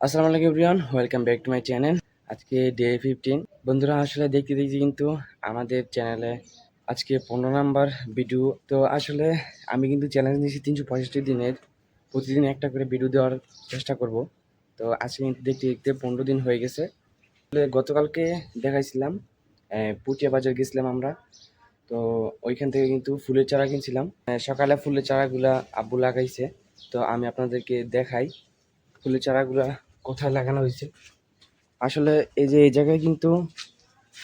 আসসালামু আলাইকুম everyone, welcome back to my channel. আজকে ডে 15। বন্ধুরা আসলে দেখতে দেখতে কিন্তু আমাদের চ্যানেলে আজকে 15 নাম্বার ভিডিও। তো আসলে আমি কিন্তু চ্যালেঞ্জ নিয়েছি 365 দিনের, প্রতিদিন একটা করে ভিডিও দেওয়ার চেষ্টা করব। তো আজকে কিন্তু দেখতে দেখতে 15 দিন হয়ে গেছে। গতকালকে দেখাইছিলাম পুটিয়া বাজার গেছিলাম আমরা। তো ওইখান থেকে কিন্তু ফুলের চারা কিনছিলাম। সকালে ফুলের চারাগুলা আব্বু লাগাইছে, তো আমি আপনাদেরকে দেখাই ফুলের চারাগুলা কোথায় লাগানো হয়েছে। আসলে এই জায়গায় কিন্তু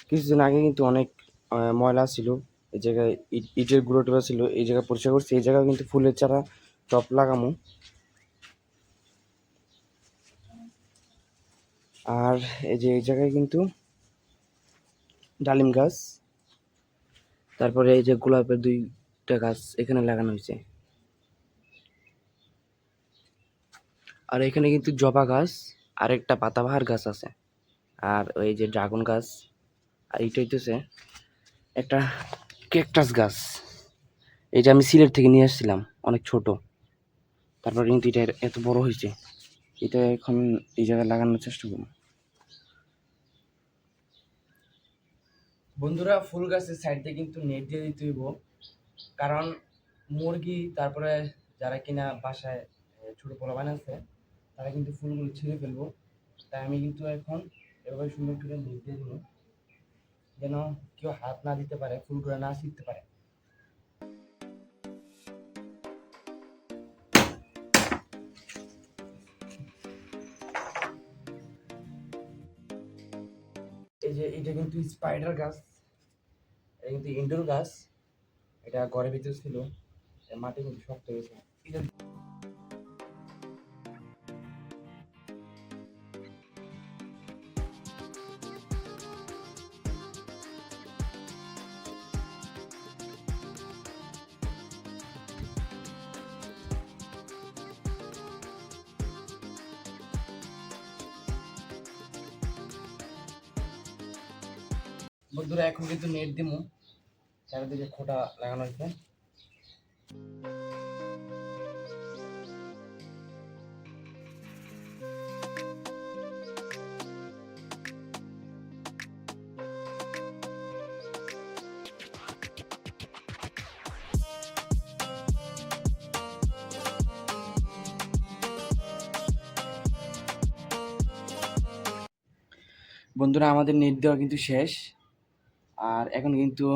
কিছুদিন আগে কিন্তু অনেক ময়লা ছিল। এই জায়গায় ইটের গুঁড়ো টুড়ো ছিল, এই জায়গায় পরিষ্কার করছি। এই জায়গায় কিন্তু ফুলের চারা টপ লাগামো। আর এই জায়গায় কিন্তু ডালিম গাছ, তারপরে এই যে গোলাপের 2টা গাছ এখানে লাগানো হয়েছে। আর এখানে কিন্তু জবা গাছ আর একটা পাতাবাহার গাছ আছে, আর ওই যে ড্রাগন গাছ। আর এইটা হইতেছে একটা ক্যাকটাস গাছ। এটা আমি সিলেট থেকে নিয়ে আসছিলাম, অনেক ছোট। তারপর কিন্তু এটা এত বড় হয়েছে। এটা এখন এই জায়গায় লাগানোর চেষ্টা করব। বন্ধুরা, ফুল গাছের সাইড দিয়ে কিন্তু নেট দিয়ে দিতে হইব, কারণ মুরগি তারপরে যারা কিনা বাসায় ছোট পোলা বানাচ্ছে তারা কিন্তু ফুলগুলো ছিঁড়ে ফেলবো। তাই আমি কিন্তু এখন এভাবে সুন্দর করে নেট দিয়ে দেবো, যেন কেউ হাত না দিতে পারে, ফুলগুলো না ছিঁড়তে পারে। এই যে এটা কিন্তু স্পাইডার গাছ, এটা কিন্তু ইনডোর গাছ। এটা ঘরের ভিতরে ছিল, মাটি কিন্তু শক্ত হয়েছে। বন্ধুরা, এখন কিন্তু নেট দিমু, চারিদিকে খোটা লাগানো হয়েছে। বন্ধুরা, আমাদের নেট দেওয়া কিন্তু শেষ। আর এখন কিন্তু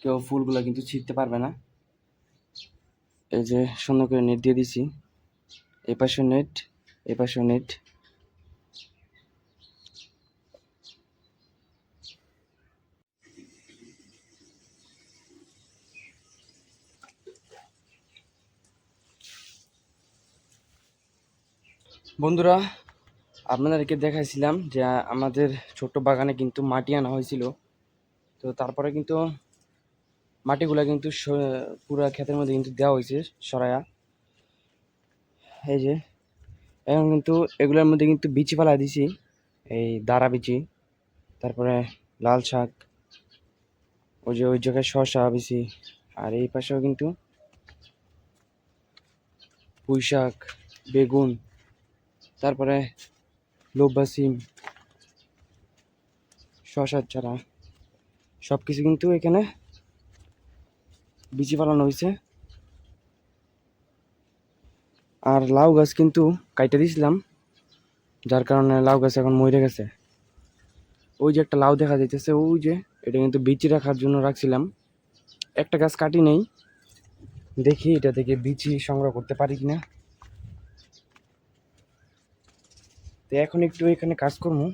কেউ ফুলগুলো কিন্তু ছিঁড়তে পারবে না। এই যে সুন্দর করে নেট দিয়ে দিছি, এই পাশেও নেট, এই পাশেও নেট। বন্ধুরা, আপনাদেরকে দেখাইছিলাম যে আমাদের ছোট বাগানে কিন্তু মাটি আনা হয়েছিল। তো তারপরে কিন্তু মাটিগুলা কিন্তু পুরা ক্ষেতের মধ্যে কিন্তু দেওয়া হয়েছে সরায়া। এই যে এখন কিন্তু এগুলোর মধ্যে কিন্তু বিচি ফেলা দিছি, এই দাঁড়া বিচি, তারপরে লাল শাক, ওই যে ওই জায়গায় শসা বিচি। আর এই পাশেও কিন্তু পুঁই শাক, বেগুন, তারপরে লোব্বা সিম, শসার চারা, সব কিছু কিন্তু এখানে বিচি ফেলানো হয়েছে। আর লাউ গাছ কিন্তু কাইটে দিয়েছিলাম, যার কারণে লাউ গাছ এখন মরে গেছে। ওই যে একটা লাউ দেখা যাইতেছে, ওই যে এটা কিন্তু বিচি রাখার জন্য রাখছিলাম। একটা গাছ কাটি নেই, দেখি এটা থেকে বিচি সংগ্রহ করতে পারি কিনা। তো এখন একটু এখানে কাজ করবো।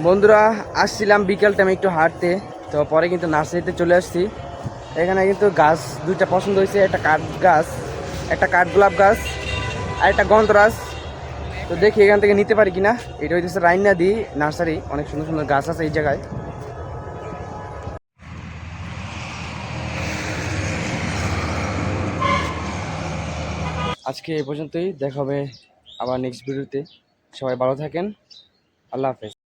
বন্ধুরা, আসছিলাম বিকেল টাইমে একটু হাঁটতে, তো পরে কিন্তু নার্সারিতে চলে আসছি। এখানে কিন্তু গাছ 2টা পছন্দ হয়েছে, একটা কাঠ গাছ, একটা কাঠগোলাপ গাছ, আর একটা গন্ধরাজ। তো দেখি এখান থেকে নিতে পারি কিনা। এটা হইতেছে রাইনাদি নার্সারি, অনেক সুন্দর সুন্দর গাছ আছে এই জায়গায়। আজকে এই পর্যন্তই, দেখা হবে আবার নেক্সট ভিডিওতে। সবাই ভালো থাকেন, আল্লাহ হাফেজ।